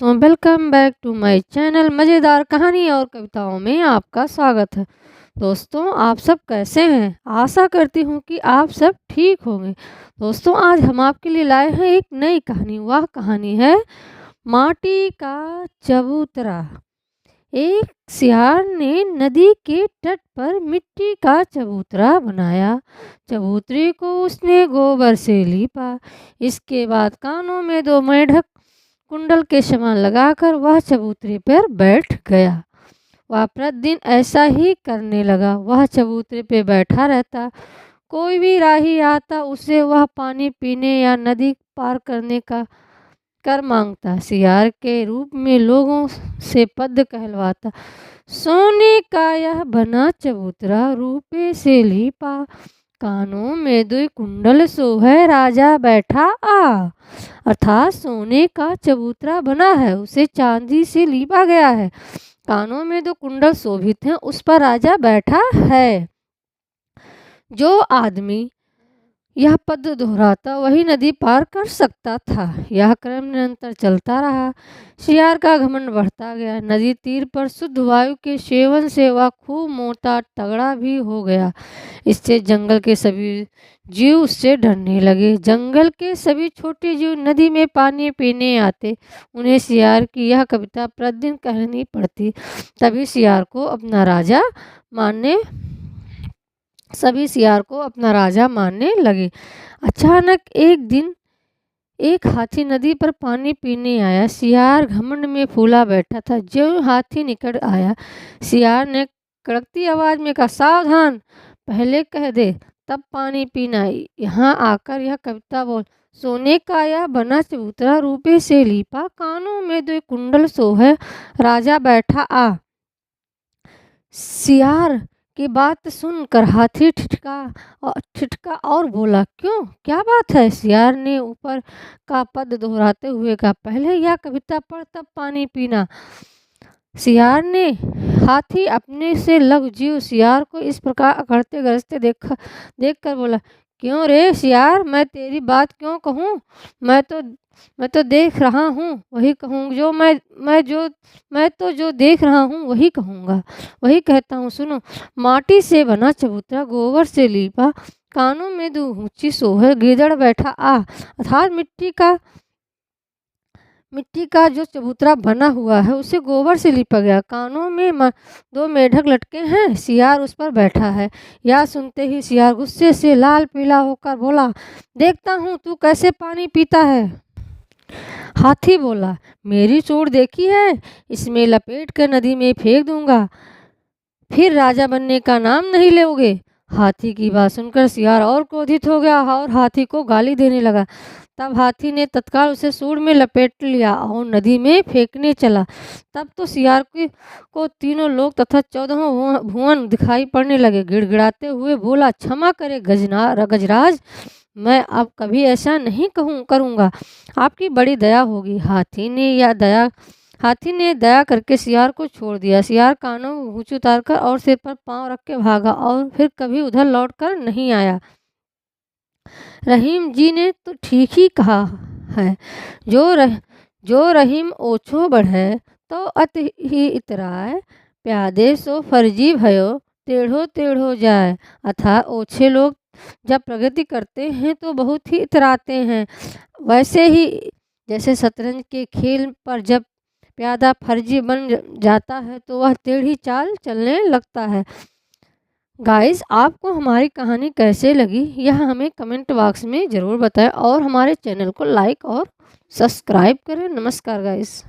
तो welcome back to my channel मज़ेदार कहानी और कविताओं में आपका स्वागत है। दोस्तों, आप सब कैसे हैं? आशा करती हूँ कि आप सब ठीक होंगे। दोस्तों, आज हम आपके लिए लाए हैं एक नई कहानी। वह कहानी है माटी का चबूतरा। एक सियार ने नदी के तट पर मिट्टी का चबूतरा बनाया। चबूतरे को उसने गोबर से लीपा। इसके बाद कानों में 2 मेंढक कुंडल के समान लगाकर वह चबूतरे पर बैठ गया। वह प्रतिदिन ऐसा ही करने लगा। वह चबूतरे पे बैठा रहता। कोई भी राही आता उसे वह पानी पीने या नदी पार करने का कर मांगता। सियार के रूप में लोगों से पद कहलवाता। सोने का यह बना चबूतरा रूपे से लीपा। कानों में 2 कुंडल सोहे राजा बैठा आ। अर्थात सोने का चबूतरा बना है, उसे चांदी से लीपा गया है। कानों में 2 कुंडल शोभित हैं, उस पर राजा बैठा है। जो आदमी यह पद दोहराता वही नदी पार कर सकता था। यह क्रम निरंतर चलता रहा। सियार का घमंड बढ़ता गया। नदी तीर पर शुद्ध वायु के सेवन से वह खूब मोटा तगड़ा भी हो गया। इससे जंगल के सभी जीव उससे डरने लगे। जंगल के सभी छोटे जीव नदी में पानी पीने आते। उन्हें सियार की यह कविता प्रतिदिन कहनी पड़ती। तभी सियार को अपना राजा मानने सभी सियार को अपना राजा मानने लगे। अचानक एक दिन एक हाथी नदी पर पानी पीने आया। सियार घमंड में फूला बैठा था। जो हाथी निकट आया, सियार ने कड़कती आवाज में कहा, सावधान, पहले कह दे तब पानी पीना। यहाँ आकर यह कविता बोल। सोने का यह बना चबूतरा रूपे से लीपा। कानों में 2 कुंडल सोहे राजा बैठा आ। सियार की बात सुनकर हाथी ठिठका और बोला, क्यों, क्या बात है? सियार ने ऊपर का पद दोहराते हुए कहा, पहले यह कविता पढ़ तब पानी पीना। सियार ने हाथी अपने से लघु जीव सियार को इस प्रकार अकड़ते गरजते देखकर बोला, क्यों रे सियार, मैं तेरी बात क्यों कहूँ? मैं तो देख रहा हूँ वही कहूँ जो मैं तो जो देख रहा हूँ वही कहूँगा, वही कहता हूँ। सुनो, माटी से बना चबूतरा गोबर से लीपा। कानों में 2 ऊंची सोहे गीदड़ बैठा आ। अर्थात मिट्टी का जो चबूतरा बना हुआ है उसे गोबर से लिपा गया। कानों में 2 मेढक लटके हैं। सियार उस पर बैठा है। यह सुनते ही सियार गुस्से से लाल पीला होकर बोला, देखता हूँ तू कैसे पानी पीता है। हाथी बोला, मेरी चोट देखी है, इसमें लपेट कर नदी में फेंक दूंगा, फिर राजा बनने का नाम नहीं लोगे। हाथी की बात सुनकर सियार और क्रोधित हो गया और हाथी को गाली देने लगा। तब हाथी ने तत्काल उसे सूंड में लपेट लिया और नदी में फेंकने चला। तब तो सियार को तीनों लोग तथा 14 भुवन दिखाई पड़ने लगे। गिड़गिड़ाते हुए बोला, क्षमा करे गजराज, मैं अब कभी ऐसा नहीं करूँगा, आपकी बड़ी दया होगी। हाथी ने दया करके सियार को छोड़ दिया। सियार कानों में पूंछ उतारकर और सिर पर पांव रख के भागा और फिर कभी उधर लौटकर नहीं आया। रहीम जी ने तो ठीक ही कहा है, जो रहीम ओछो बढ़े तो अत ही इतराए, प्यादे सो फर्जी भयो टेढ़ो टेढ़ो जाए। अर्थात ओछे लोग जब प्रगति करते हैं तो बहुत ही इतराते हैं। वैसे ही जैसे शतरंज के खेल पर जब प्यादा फर्जी बन जाता है तो वह टेढ़ी चाल चलने लगता है। गाइस, आपको हमारी कहानी कैसे लगी यह हमें कमेंट बॉक्स में ज़रूर बताएं और हमारे चैनल को लाइक और सब्सक्राइब करें। नमस्कार गाइस।